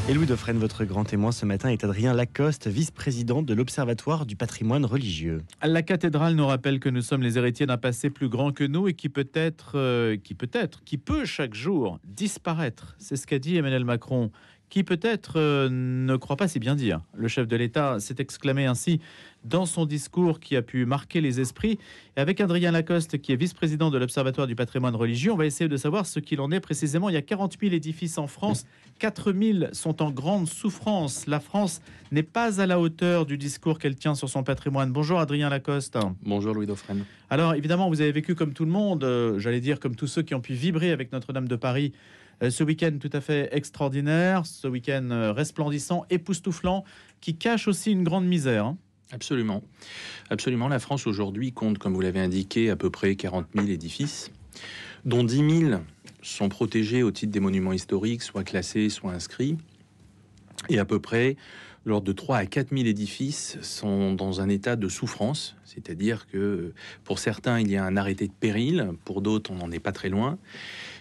Et Louis Dauphren, votre grand témoin ce matin est Adrien Lacoste, vice-président de l'Observatoire du patrimoine religieux. La cathédrale nous rappelle que nous sommes les héritiers d'un passé plus grand que nous et qui peut chaque jour disparaître. C'est ce qu'a dit Emmanuel Macron, qui peut-être ne croit pas si bien dire. Le chef de l'État s'est exclamé ainsi dans son discours qui a pu marquer les esprits. Et avec Adrien Lacoste, qui est vice-président de l'Observatoire du patrimoine religieux, on va essayer de savoir ce qu'il en est précisément. Il y a 40 000 édifices en France, 4 000 sont en grande souffrance. La France n'est pas à la hauteur du discours qu'elle tient sur son patrimoine. Bonjour Adrien Lacoste. Bonjour Louis Dauphren. Alors évidemment, vous avez vécu comme tout le monde, j'allais dire comme tous ceux qui ont pu vibrer avec Notre-Dame de Paris, ce week-end tout à fait extraordinaire, ce week-end resplendissant, époustouflant, qui cache aussi une grande misère. Absolument. Absolument. La France aujourd'hui compte, comme vous l'avez indiqué, à peu près 40 000 édifices, dont 10 000 sont protégés au titre des monuments historiques, soit classés, soit inscrits. Et à peu près, l'ordre de 3 à 4 000 édifices sont dans un état de souffrance, c'est-à-dire que pour certains, il y a un arrêté de péril, pour d'autres, on n'en est pas très loin.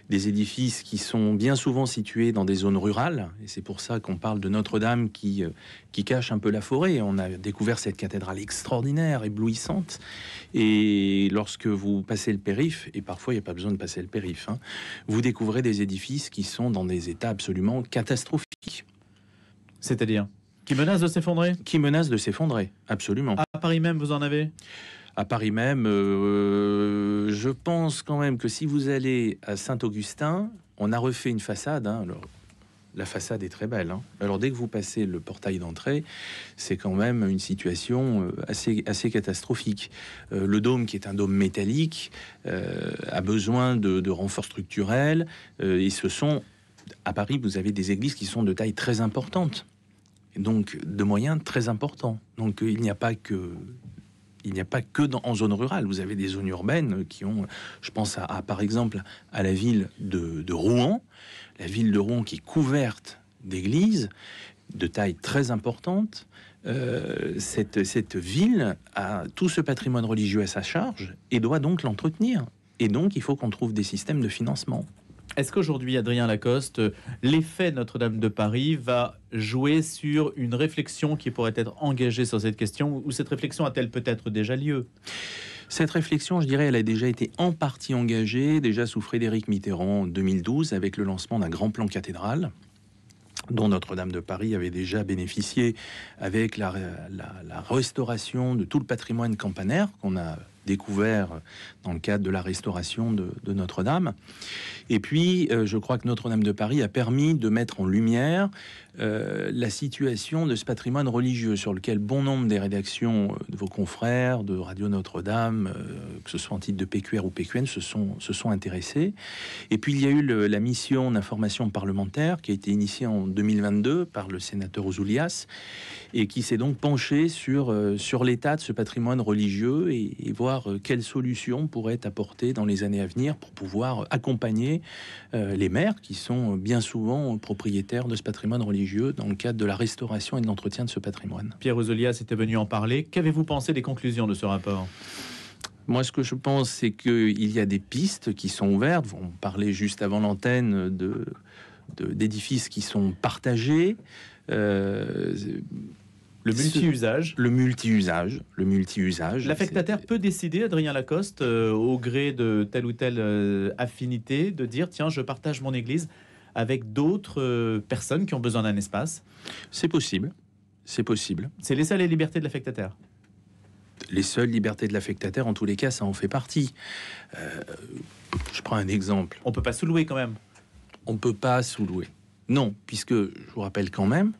Des édifices qui sont bien souvent situés dans des zones rurales, et c'est pour ça qu'on parle de Notre-Dame qui cache un peu la forêt. On a découvert cette cathédrale extraordinaire, éblouissante, et lorsque vous passez le périph', et parfois il n'y a pas besoin de passer le périph', vous découvrez des édifices qui sont dans des états absolument catastrophiques. C'est-à-dire qui menacent de s'effondrer ? Qui menacent de s'effondrer, absolument. À Paris même, vous en avez ? À Paris même, je pense quand même que si vous allez à Saint-Augustin, on a refait une façade. Alors, la façade est très belle. Alors, dès que vous passez le portail d'entrée, c'est quand même une situation assez catastrophique. Le dôme, qui est un dôme métallique, a besoin de renforts structurels. Et à Paris, vous avez des églises qui sont de taille très importante. Et donc, de moyens très importants. Donc, il n'y a pas que en zone rurale. Vous avez des zones urbaines qui ont, je pense par exemple à la ville de Rouen, la ville de Rouen qui est couverte d'églises de taille très importante. Cette ville a tout ce patrimoine religieux à sa charge et doit donc l'entretenir. Et donc, il faut qu'on trouve des systèmes de financement. Est-ce qu'aujourd'hui, Adrien Lacoste, l'effet Notre-Dame de Paris va jouer sur une réflexion qui pourrait être engagée sur cette question, ou cette réflexion a-t-elle peut-être déjà lieu ? Cette réflexion, je dirais, elle a déjà été en partie engagée, déjà sous Frédéric Mitterrand en 2012, avec le lancement d'un grand plan cathédrale, dont Notre-Dame de Paris avait déjà bénéficié avec la restauration de tout le patrimoine campanaire qu'on a découvert dans le cadre de la restauration de Notre-Dame. Et puis, je crois que Notre-Dame de Paris a permis de mettre en lumière la situation de ce patrimoine religieux sur lequel bon nombre des rédactions de vos confrères de Radio Notre-Dame, que ce soit en titre de PQR ou PQN, se sont intéressés. Et puis, il y a eu la mission d'information parlementaire qui a été initiée en 2022 par le sénateur Ouzoulias et qui s'est donc penché sur l'état de ce patrimoine religieux et voir quelles solutions pourraient être apportées dans les années à venir pour pouvoir accompagner les maires qui sont bien souvent propriétaires de ce patrimoine religieux dans le cadre de la restauration et de l'entretien de ce patrimoine. Pierre Ouzoulias était venu en parler. Qu'avez-vous pensé des conclusions de ce rapport ? Moi, ce que je pense, c'est qu'il y a des pistes qui sont ouvertes. On parlait juste avant l'antenne d'édifices qui sont partagés. Le multi-usage. L'affectataire peut décider, Adrien Lacoste, au gré de telle ou telle affinité, de dire, tiens, je partage mon église avec d'autres personnes qui ont besoin d'un espace. C'est possible. C'est les seules libertés de l'affectataire. Les seules libertés de l'affectataire, en tous les cas, ça en fait partie. Je prends un exemple. On peut pas sous-louer quand même. On peut pas sous-louer. Non, puisque je vous rappelle quand même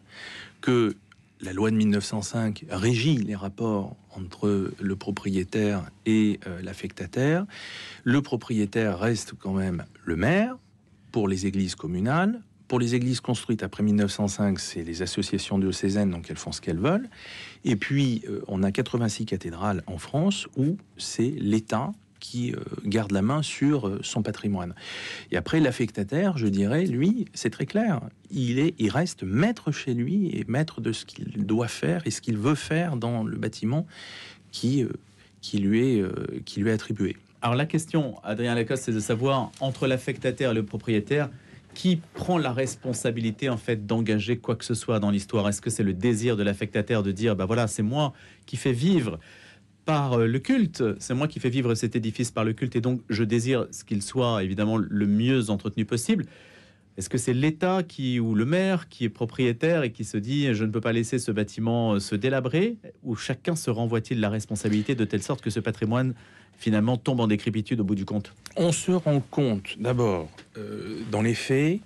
que la loi de 1905 régit les rapports entre le propriétaire et l'affectataire. Le propriétaire reste quand même le maire pour les églises communales. Pour les églises construites après 1905, c'est les associations diocésaines, donc elles font ce qu'elles veulent. Et puis, on a 86 cathédrales en France où c'est l'État qui garde la main sur son patrimoine. Et après, l'affectataire, je dirais, lui, c'est très clair. Il reste maître chez lui et maître de ce qu'il doit faire et ce qu'il veut faire dans le bâtiment qui lui est attribué. Alors la question, Adrien Lacoste, c'est de savoir, entre l'affectataire et le propriétaire, Qui prend la responsabilité en fait d'engager quoi que ce soit dans l'histoire? Est-ce que c'est le désir de l'affectataire de dire bah voilà, c'est moi qui fais vivre par le culte, c'est moi qui fais vivre cet édifice par le culte et donc je désire ce qu'il soit évidemment le mieux entretenu possible? Est-ce que c'est l'État ou le maire qui est propriétaire et qui se dit je ne peux pas laisser ce bâtiment se délabrer, ou chacun se renvoie-t-il la responsabilité de telle sorte que ce patrimoine finalement tombe en décrépitude au bout du compte? On se rend compte d'abord dans les faits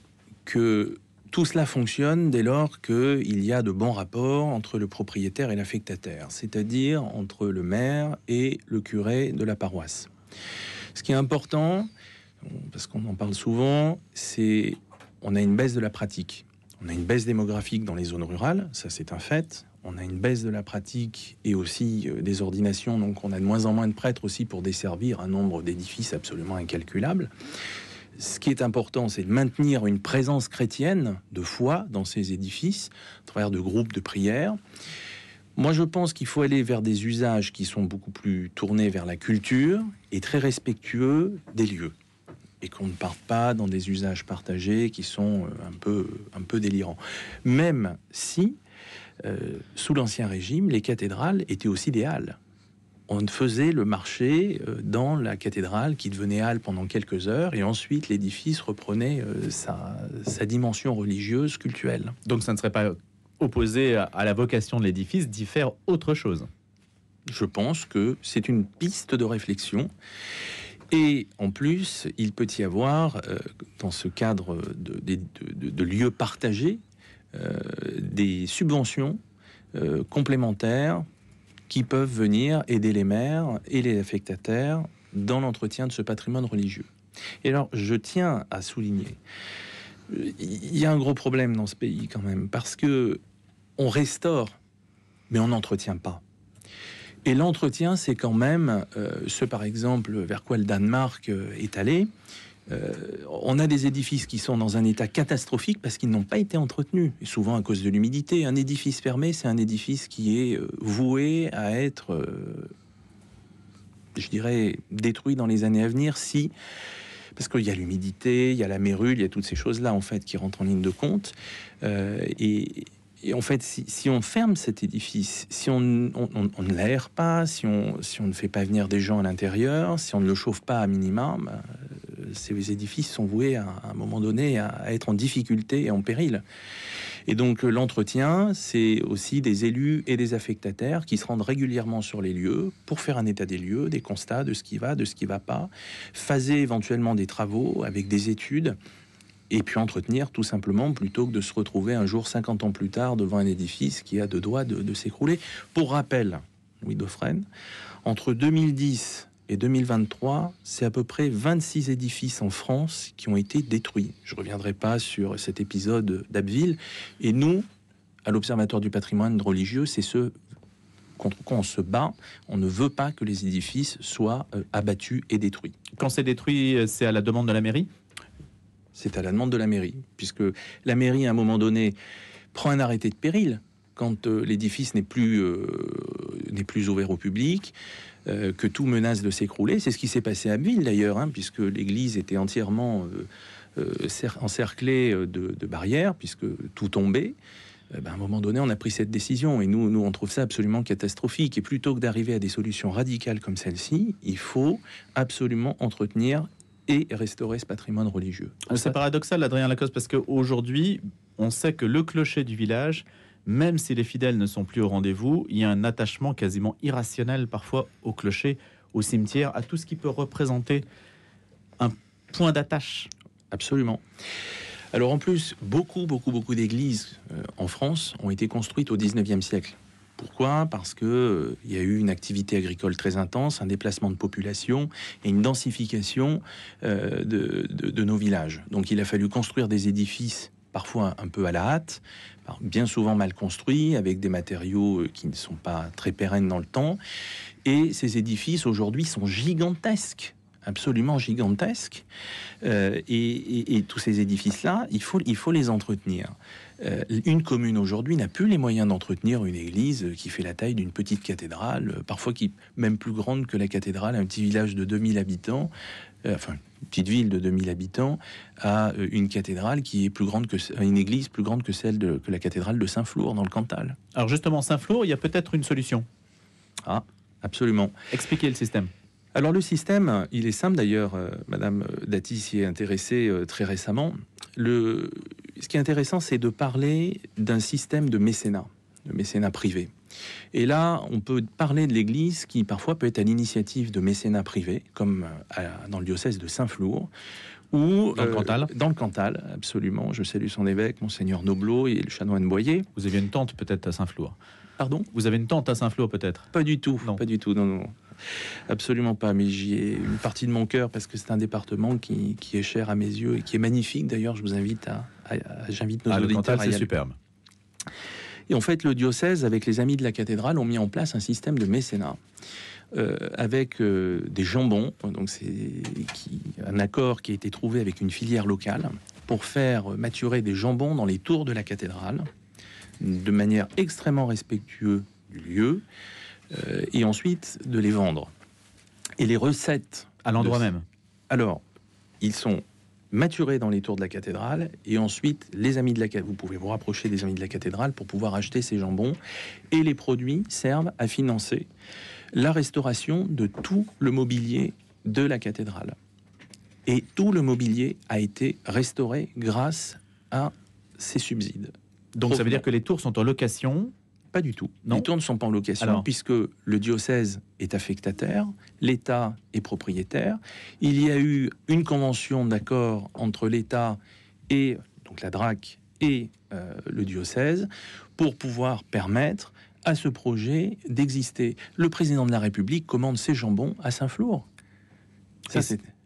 que tout cela fonctionne dès lors qu'il y a de bons rapports entre le propriétaire et l'affectataire, c'est-à-dire entre le maire et le curé de la paroisse. Ce qui est important, parce qu'on en parle souvent, c'est on a une baisse de la pratique. On a une baisse démographique dans les zones rurales, ça c'est un fait. On a une baisse de la pratique et aussi des ordinations, donc on a de moins en moins de prêtres aussi pour desservir un nombre d'édifices absolument incalculable. Ce qui est important, c'est de maintenir une présence chrétienne de foi dans ces édifices, à travers de groupes de prière. Moi, je pense qu'il faut aller vers des usages qui sont beaucoup plus tournés vers la culture et très respectueux des lieux. Et qu'on ne parte pas dans des usages partagés qui sont un peu délirants. Même si, sous l'Ancien Régime, les cathédrales étaient aussi des halles. On faisait le marché dans la cathédrale qui devenait halle pendant quelques heures et ensuite l'édifice reprenait sa dimension religieuse, cultuelle. Donc ça ne serait pas opposé à la vocation de l'édifice d'y faire autre chose? Je pense que c'est une piste de réflexion. Et en plus, il peut y avoir, dans ce cadre de lieux partagés, des subventions complémentaires qui peuvent venir aider les maires et les affectataires dans l'entretien de ce patrimoine religieux. Et alors, je tiens à souligner, il y a un gros problème dans ce pays quand même, parce que on restaure, mais on n'entretient pas. Et l'entretien, c'est quand même ce, par exemple, vers quoi le Danemark est allé. On a des édifices qui sont dans un état catastrophique parce qu'ils n'ont pas été entretenus, et souvent à cause de l'humidité. Un édifice fermé, c'est un édifice qui est voué à être, je dirais, détruit dans les années à venir parce qu'il y a l'humidité, il y a la mérule, il y a toutes ces choses-là, en fait, qui rentrent en ligne de compte. Et en fait, si on ferme cet édifice, si on ne l'aère pas, si on ne fait pas venir des gens à l'intérieur, si on ne le chauffe pas à minima, ces édifices sont voués à un moment donné à être en difficulté et en péril. Et donc l'entretien, c'est aussi des élus et des affectataires qui se rendent régulièrement sur les lieux pour faire un état des lieux, des constats de ce qui va, de ce qui ne va pas, phaser éventuellement des travaux avec des études, et puis entretenir tout simplement, plutôt que de se retrouver un jour, 50 ans plus tard, devant un édifice qui a deux doigts de s'écrouler. Pour rappel, Louis Dauphren, entre 2010 et 2023, c'est à peu près 26 édifices en France qui ont été détruits. Je ne reviendrai pas sur cet épisode d'Abbeville. Et nous, à l'Observatoire du patrimoine religieux, c'est ce contre quoi on se bat. On ne veut pas que les édifices soient abattus et détruits. Quand c'est détruit, c'est à la demande de la mairie? C'est à la demande de la mairie, puisque la mairie, à un moment donné, prend un arrêté de péril quand l'édifice n'est plus ouvert au public, que tout menace de s'écrouler. C'est ce qui s'est passé à Abbeville, d'ailleurs, puisque l'église était entièrement encerclée de barrières, puisque tout tombait. À un moment donné, on a pris cette décision, et nous, on trouve ça absolument catastrophique. Et plutôt que d'arriver à des solutions radicales comme celle-ci, il faut absolument entretenir et restaurer ce patrimoine religieux. C'est paradoxal, Adrien Lacoste, parce qu'aujourd'hui, on sait que le clocher du village, même si les fidèles ne sont plus au rendez-vous, il y a un attachement quasiment irrationnel parfois au clocher, au cimetière, à tout ce qui peut représenter un point d'attache. Absolument. Alors en plus, beaucoup d'églises en France ont été construites au 19e siècle. Pourquoi ? Parce que il y a eu une activité agricole très intense, un déplacement de population et une densification de nos villages. Donc il a fallu construire des édifices parfois un peu à la hâte, bien souvent mal construits, avec des matériaux qui ne sont pas très pérennes dans le temps. Et ces édifices aujourd'hui sont gigantesques, absolument gigantesques. Et tous ces édifices-là, il faut les entretenir. Une commune aujourd'hui n'a plus les moyens d'entretenir une église qui fait la taille d'une petite cathédrale, parfois même plus grande que la cathédrale, un petit village de 2000 habitants, enfin une petite ville de 2000 habitants, à une cathédrale qui est plus grande une église plus grande que que la cathédrale de Saint-Flour dans le Cantal. Alors justement, Saint-Flour, il y a peut-être une solution. Ah, absolument. Expliquez le système. Alors le système, il est simple d'ailleurs, Madame Dati s'y est intéressée très récemment. Ce qui est intéressant, c'est de parler d'un système de mécénat privé. Et là, on peut parler de l'Église qui parfois peut être à l'initiative de mécénat privé, comme dans le diocèse de Saint-Flour, ou dans le Cantal. Dans le Cantal, absolument. Je salue son évêque, Monseigneur Noblot, et le chanoine Boyer. Vous aviez une tante peut-être à Saint-Flour. Pardon ? Vous avez une tante à Saint-Flour peut-être ? Pas du tout, non. Pas du tout, non. Absolument pas, mais j'y ai une partie de mon cœur parce que c'est un département qui est cher à mes yeux et qui est magnifique. D'ailleurs, je vous invite j'invite nos auditeurs le Cantal, à y aller. C'est superbe. Et en fait, le diocèse, avec les amis de la cathédrale, ont mis en place un système de mécénat avec des jambons. Donc, c'est un accord qui a été trouvé avec une filière locale pour faire maturer des jambons dans les tours de la cathédrale de manière extrêmement respectueuse du lieu. Et ensuite de les vendre. Et les recettes... À l'endroit même. Alors, ils sont maturés dans les tours de la cathédrale, et ensuite, les amis de la cathédrale, vous pouvez vous rapprocher des amis de la cathédrale pour pouvoir acheter ces jambons, et les produits servent à financer la restauration de tout le mobilier de la cathédrale. Et tout le mobilier a été restauré grâce à ces subsides. Donc ça veut dire que les tours sont en location? Pas du tout. Non. Les tours ne sont pas en location, puisque le diocèse est affectataire, l'État est propriétaire. Il y a eu une convention d'accord entre l'État et donc la DRAC et le diocèse pour pouvoir permettre à ce projet d'exister. Le président de la République commande ses jambons à Saint-Flour.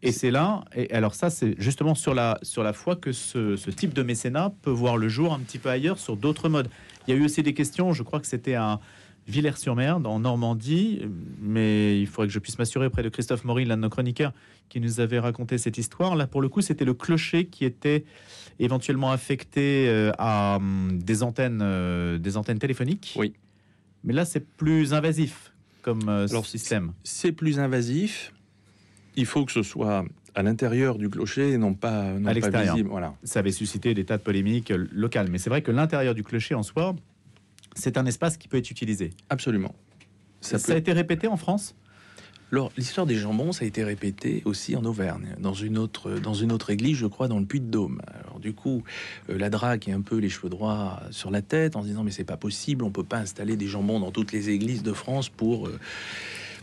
Et c'est là, et alors ça c'est justement sur la foi que ce type de mécénat peut voir le jour un petit peu ailleurs sur d'autres modes. Il y a eu aussi des questions, je crois que c'était à Villers-sur-Mer, en Normandie, mais il faudrait que je puisse m'assurer auprès de Christophe Maury, l'un de nos chroniqueurs, qui nous avait raconté cette histoire. Là, pour le coup, c'était le clocher qui était éventuellement affecté à des antennes téléphoniques. Oui. Mais là, c'est plus invasif comme système. C'est plus invasif. Il faut que ce soit à l'intérieur du clocher et non pas visible. Voilà. Ça avait suscité des tas de polémiques locales. Mais c'est vrai que l'intérieur du clocher en soi, c'est un espace qui peut être utilisé. Absolument. Ça a été répété en France ? Alors, l'histoire des jambons, ça a été répété aussi en Auvergne, dans une autre église, je crois, dans le Puy-de-Dôme. Alors, du coup, la DRAC est un peu les cheveux droits sur la tête, en se disant, mais c'est pas possible, on peut pas installer des jambons dans toutes les églises de France pour...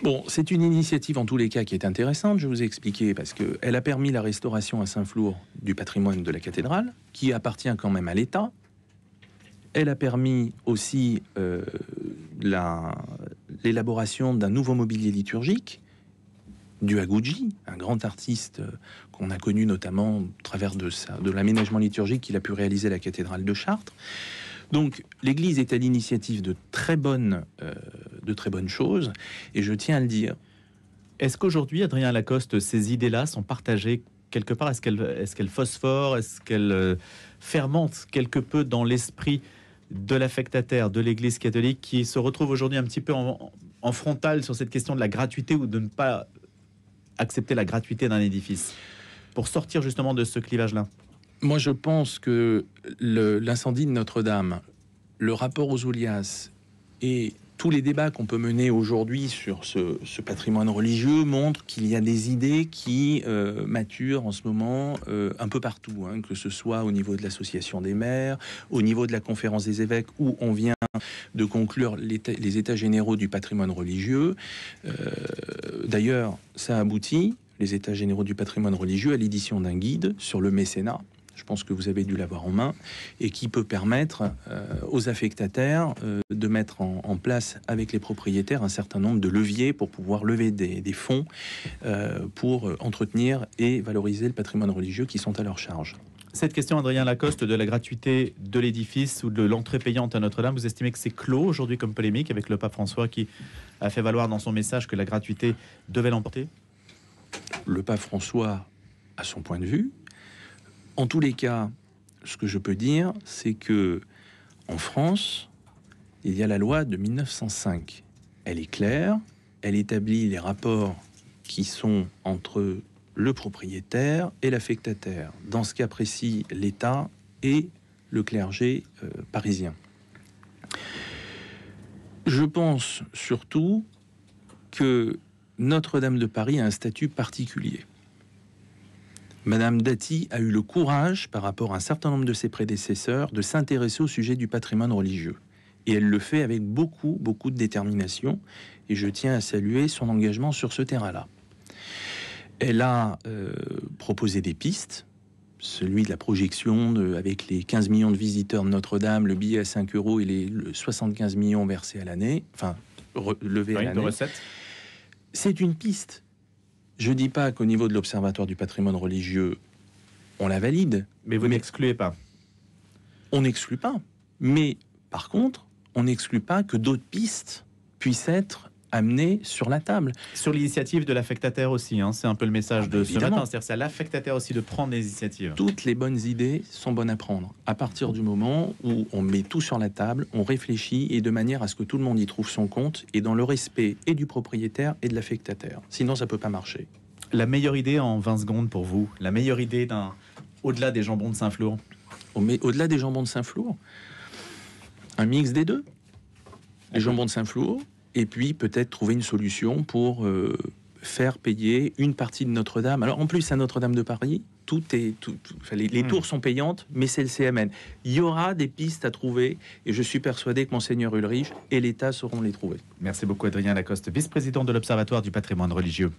Bon, c'est une initiative en tous les cas qui est intéressante, je vous ai expliqué, parce qu'elle a permis la restauration à Saint-Flour du patrimoine de la cathédrale, qui appartient quand même à l'État. Elle a permis aussi l'élaboration d'un nouveau mobilier liturgique, du Agouji, un grand artiste qu'on a connu notamment au travers de l'aménagement liturgique qu'il a pu réaliser à la cathédrale de Chartres. Donc, l'Église est à l'initiative de très bonnes choses, et je tiens à le dire. Est-ce qu'aujourd'hui, Adrien Lacoste, ces idées-là sont partagées quelque part? Est-ce qu'elles phosphorent? Est-ce qu'elles fermentent quelque peu dans l'esprit de l'affectataire de l'Église catholique qui se retrouve aujourd'hui un petit peu en frontal sur cette question de la gratuité ou de ne pas accepter la gratuité d'un édifice, pour sortir justement de ce clivage-là? Moi, je pense que l'incendie de Notre-Dame, le rapport aux Oulias et tous les débats qu'on peut mener aujourd'hui sur ce patrimoine religieux montrent qu'il y a des idées qui maturent en ce moment un peu partout, hein, que ce soit au niveau de l'association des maires, au niveau de la conférence des évêques, où on vient de conclure les états généraux du patrimoine religieux. D'ailleurs, ça aboutit, les états généraux du patrimoine religieux, à l'édition d'un guide sur le mécénat. Je pense que vous avez dû l'avoir en main, et qui peut permettre aux affectataires de mettre en place avec les propriétaires un certain nombre de leviers pour pouvoir lever des fonds pour entretenir et valoriser le patrimoine religieux qui sont à leur charge. Cette question, Adrien Lacoste, de la gratuité de l'édifice ou de l'entrée payante à Notre-Dame, vous estimez que c'est clos aujourd'hui comme polémique, avec le pape François qui a fait valoir dans son message que la gratuité devait l'emporter? le pape François a son point de vue. En tous les cas, ce que je peux dire, c'est que en France, il y a la loi de 1905. Elle est claire, elle établit les rapports qui sont entre le propriétaire et l'affectataire. Dans ce cas précis, l'État et le clergé parisien. Je pense surtout que Notre-Dame de Paris a un statut particulier. Madame Dati a eu le courage, par rapport à un certain nombre de ses prédécesseurs, de s'intéresser au sujet du patrimoine religieux. Et elle le fait avec beaucoup de détermination. Et je tiens à saluer son engagement sur ce terrain-là. Elle a proposé des pistes. Celui de la projection avec les 15 millions de visiteurs de Notre-Dame, le billet à 5 euros et les 75 millions versés à l'année, enfin, levés à l'année. De recettes. C'est une piste. Je ne dis pas qu'au niveau de l'Observatoire du patrimoine religieux, on la valide. Mais vous n'excluez pas. On n'exclut pas. Mais par contre, on n'exclut pas que d'autres pistes puissent être amenées sur la table. Sur l'initiative de l'affectataire aussi, hein, c'est un peu le message de ce matin. C'est-à-dire c'est à l'affectataire aussi de prendre des initiatives. Toutes les bonnes idées sont bonnes à prendre. À partir du moment où on met tout sur la table, on réfléchit et de manière à ce que tout le monde y trouve son compte et dans le respect et du propriétaire et de l'affectataire. Sinon, ça ne peut pas marcher. La meilleure idée en 20 secondes pour vous, la meilleure idée au-delà des jambons de Saint-Flour. Au-delà des jambons de Saint-Flour, un mix des deux. Les jambons de Saint-Flour, et puis peut-être trouver une solution pour faire payer une partie de Notre-Dame. Alors en plus, à Notre-Dame de Paris, les tours sont payantes, mais c'est le CMN. Il y aura des pistes à trouver, et je suis persuadé que Monseigneur Ulrich et l'État sauront les trouver. Merci beaucoup Adrien Lacoste, vice-président de l'Observatoire du patrimoine religieux.